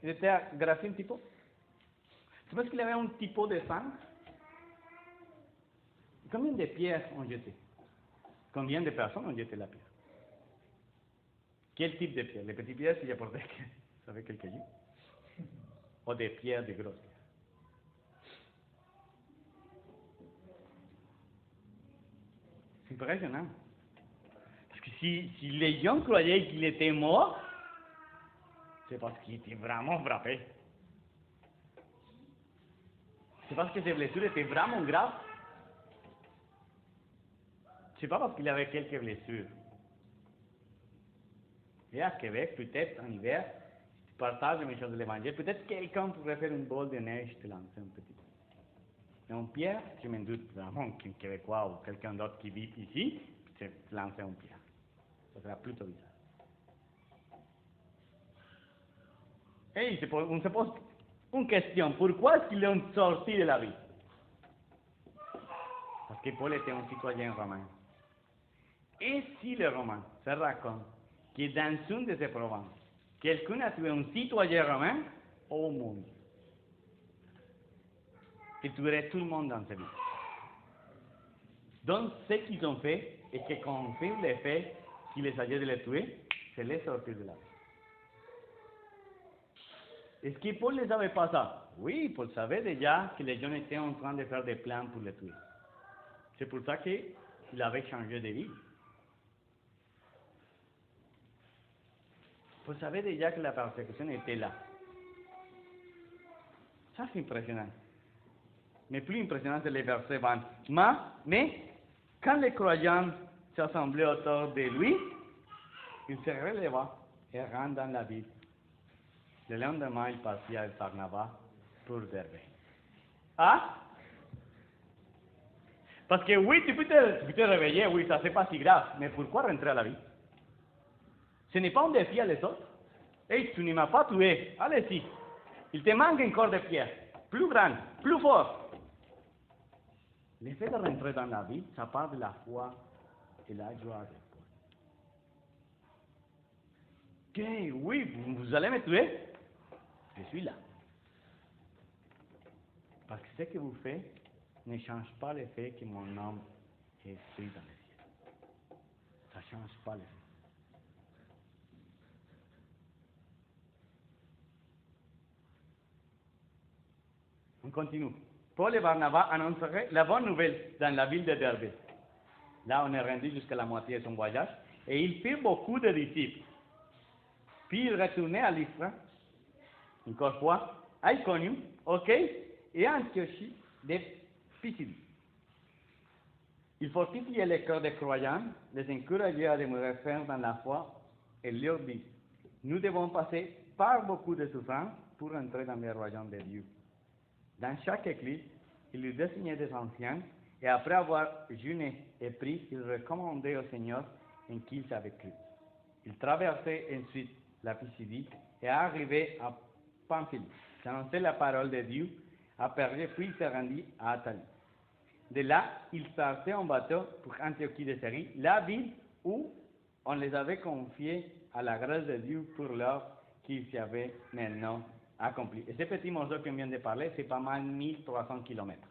il était agrafé un petit peu. Tu penses qu'il avait un petit peu de sang? Combien de pierres ont jeté? Combien de personnes ont jeté la pierre? Quel type de pierre? Les petites pierres, s'il apportait, ça fait quelques jours. Ou des pierres de grosses pierres. C'est impressionnant. Parce que si les gens croyaient qu'il était mort, c'est parce qu'il était vraiment frappé. C'est parce que ses blessures étaient vraiment graves. C'est pas parce qu'il avait quelques blessures. Et à Québec, peut-être en hiver, si tu partages le message de l'évangile, peut-être quelqu'un pourrait faire une boule de neige te lancer un petit peu. Mais en pierre, je me doute vraiment qu'un Québécois ou quelqu'un d'autre qui vit ici, te lancer en pierre. Ça sera plutôt bizarre. Et on se pose une question. Pourquoi est-ce qu'ils l'ont sorti de la vie? Parce que Paul était un citoyen romain. Et si les Romains se racontent que dans une de ces provinces, quelqu'un a tué un citoyen romain, oh mon Dieu, il tuerait tout le monde dans sa vie. Donc, ce qu'ils ont fait, et que confirme le fait qu'il essayait de les tuer, c'est les sortir de la vie. Est-ce que Paul ne savait pas ça? Oui, Paul savait déjà que les gens étaient en train de faire des plans pour les tuer. C'est pour ça qu'il avait changé de vie. Vous savez déjà que la persécution était là. Ça, c'est impressionnant. Mais plus impressionnant, c'est les versets 20. Mais quand les croyants s'assemblaient autour de lui, il se releva et rentre dans la ville. Le lendemain, il partit avec Barnabas pour Derbe. Ah? Parce que oui, tu peux te réveiller, oui, ça c'est pas si grave, mais pourquoi rentrer à la vie? Ce n'est pas un défi à les autres. Hey, tu ne m'as pas tué, allez-y. Il te manque un corps de pierre, plus grand, plus fort. Le fait de rentrer dans la vie, ça part de la foi et la joie de Paul. Ok, oui, vous allez me tuer? Je suis là. Parce que ce que vous faites ne change pas le fait que mon âme est pris dans le ciel. Ça ne change pas le fait. On continue. Paul et Barnabas annonceraient la bonne nouvelle dans la ville de Derbe. Là, on est rendu jusqu'à la moitié de son voyage. Et ils firent beaucoup de disciples. Puis ils retournaient à Lystre, encore une fois, à Iconium, ok, et à Antiochie de Pisidie. Ils fortifiaient les cœurs des croyants, les encourageaient à demeurer fermes dans la foi, et leur dit, nous devons passer par beaucoup de souffrances pour entrer dans le royaume de Dieu. Dans chaque église, il lui désignait des anciens, et après avoir jeûné et prié, il recommandait au Seigneur en qui ils avaient cru. Il traversait ensuite la Pisidie et arrivait à Pamphylie. Il annonçait la parole de Dieu à Pergé, puis il se rendit à Atalie. De là, il partait en bateau pour Antiochie de Syrie, la ville où on les avait confiés à la grâce de Dieu pour l'œuvre qu'ils s'y avaient maintenant accomplie. Et ce petit morceau qu'on vient de parler, c'est pas mal 1300 kilomètres.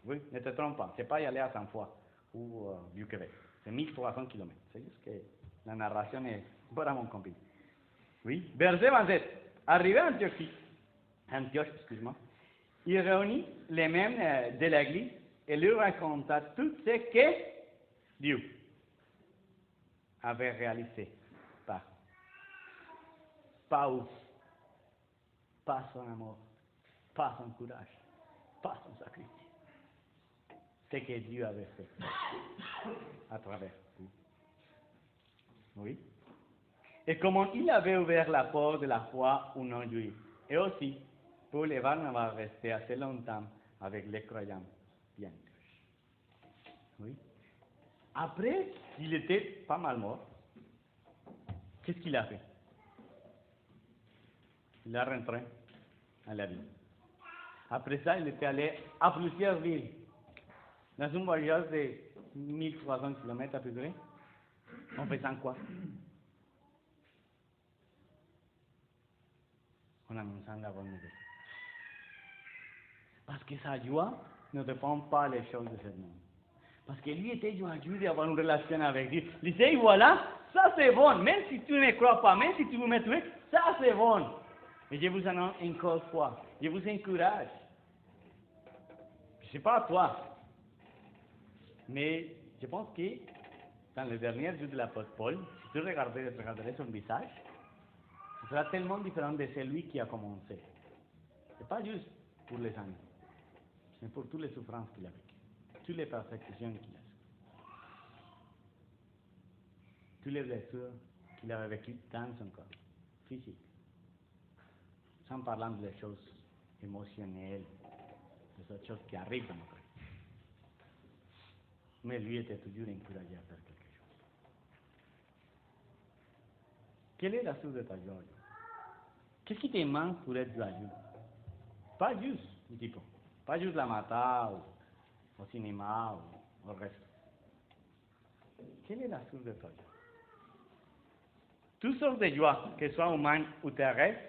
Oui, ne te trompe pas, c'est pas y aller à Sainte-Foy ou du Québec. C'est 1300 kilomètres. C'est juste que la narration est vraiment compliquée. Oui, verset 27. Arrivé à Antioche, excuse-moi, il réunit les membres de l'église et lui raconta tout ce que Dieu avait réalisé pas ouf, pas son amour, pas son courage, pas son sacrifice. Ce que Dieu avait fait à travers vous. Oui. Et comment il avait ouvert la porte de la foi aux non-juifs. Et aussi, Paul et Barnabas restaient assez longtemps avec les croyants bien. Oui. Après, il était pas mal mort. Qu'est-ce qu'il a fait? Il est rentré à la ville. Après ça, il était allé à plusieurs villes. Dans un voyage de 1300 km à peu près, en faisant quoi? En annonçant la bonne nouvelle. Parce que sa joie ne dépend pas des choses de ce monde. Parce que lui était joyeux d'avoir une relation avec Dieu. Il disait, voilà, ça c'est bon. Même si tu ne crois pas, même si tu veux me tuer, ça c'est bon. Et je vous annonce encore une fois, je vous encourage. Je ne sais pas toi, mais je pense que dans les derniers jours de l'apôtre Paul, si tu regarderais son visage, ce sera tellement différent de celui qui a commencé. Ce n'est pas juste pour les années, mais pour toutes les souffrances qu'il a vécues, toutes les persécutions qu'il a subies, toutes les blessures qu'il avait vécues dans son corps physique, sans parler des choses émotionnelles, des autres choses qui arrivent dans notre vie. Mais lui était toujours encouragé à faire quelque chose. Quelle est la source de ta joie? Qu'est-ce qui te manque pour être joyeux? Pas juste un petit peu. Pas juste la matin, ou au cinéma, ou au resto. Quelle est la source de ta joie? Toutes sortes de joie, qu'elles soient humaines ou terrestres,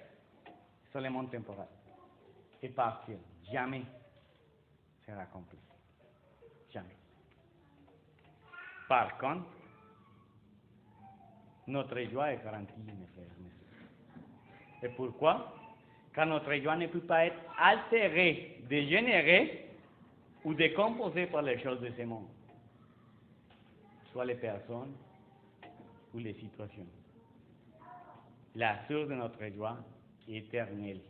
sont les mondes temporels. Et partiels. Jamais sera accompli. Jamais. Par contre, notre joie est garantie, mes frères et mes sœurs. Et pourquoi? Car notre joie ne peut pas être altérée, dégénérée ou décomposée par les choses de ce monde, soit les personnes ou les situations. La source de notre joie est éternelle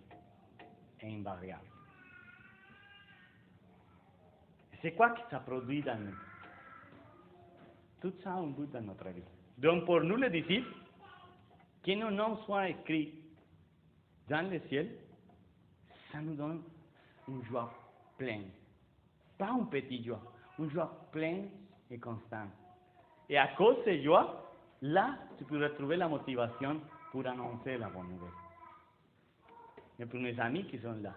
et invariable. C'est quoi que ça produit dans nous? Tout ça a un but dans notre vie. Donc pour nous les disciples, que nos noms soient écrits dans le ciel, ça nous donne une joie pleine. Pas une petite joie, une joie pleine et constante. Et à cause de cette joie, là, tu peux retrouver la motivation pour annoncer la bonne nouvelle. Mais pour mes amis qui sont là,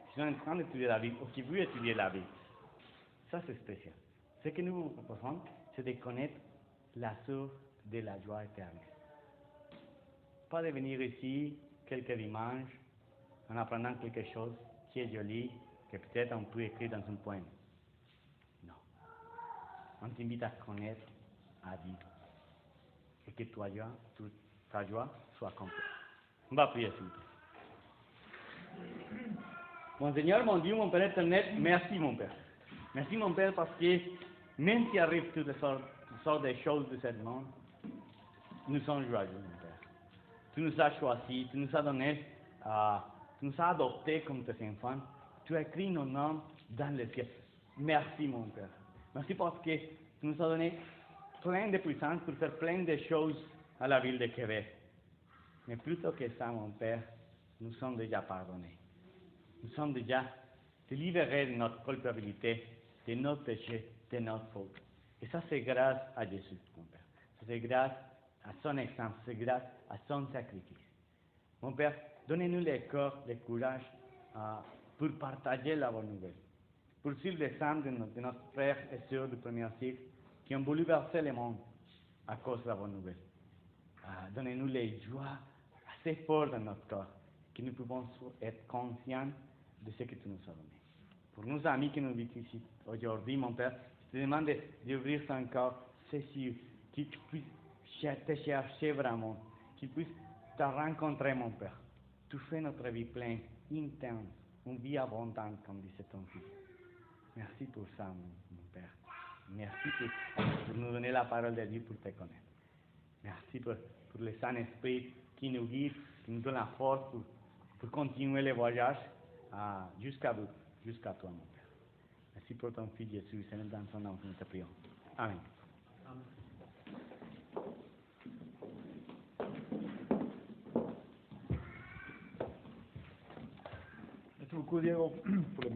qui sont en train d'étudier la Bible ou qui veulent étudier la Bible, ça c'est spécial. Ce que nous vous proposons, c'est de connaître la source de la joie éternelle. Pas de venir ici quelques dimanches en apprenant quelque chose qui est joli, que peut-être on peut écrire dans un poème. Non. On t'invite à connaître, à vivre. Et que ta joie soit complète. On va prier s'il vous plaît. Mon Seigneur, mon Dieu, mon Père éternel, merci mon Père. Merci mon Père parce que même s'il arrive toutes sortes de choses de ce monde, nous sommes joyeux mon Père. Tu nous as choisis, tu nous as donné, tu nous as adoptés comme tes enfants. Tu as écrit nos noms dans le ciel. Merci mon Père. Merci parce que tu nous as donné plein de puissance pour faire plein de choses à la ville de Québec. Mais plutôt que ça, mon Père, nous sommes déjà pardonnés. Nous sommes déjà libérés de notre culpabilité, de notre péché, de notre faute. Et ça, c'est grâce à Jésus, mon Père. C'est grâce à son exemple, c'est grâce à son sacrifice. Mon Père, donnez-nous le cœur, le courage pour partager la bonne nouvelle. Pour suivre l'exemple de nos frères et sœurs du premier siècle qui ont bouleversé le monde à cause de la bonne nouvelle. Donnez-nous les joies assez fortes dans notre cœur, que nous pouvons être conscients de ce que tu nous as donné. Pour nos amis qui nous visitent ici aujourd'hui, mon Père, je te demande d'ouvrir ton cœur, c'est sûr, qu'ils puissent te chercher vraiment, qu'ils puissent te rencontrer, mon Père. Tu fais notre vie pleine, intense, une vie abondante, comme disait ton Fils. Merci pour ça, mon Père. Merci pour nous donner la parole de Dieu pour te connaître. Merci pour le Saint-Esprit qui nous guide, qui nous donne la force pour continuer le voyage jusqu'à toi, mon Père. Merci pour ton Fils Jésus, c'est dans son nom que nous te prions. Amen. Merci beaucoup, Diego, pour le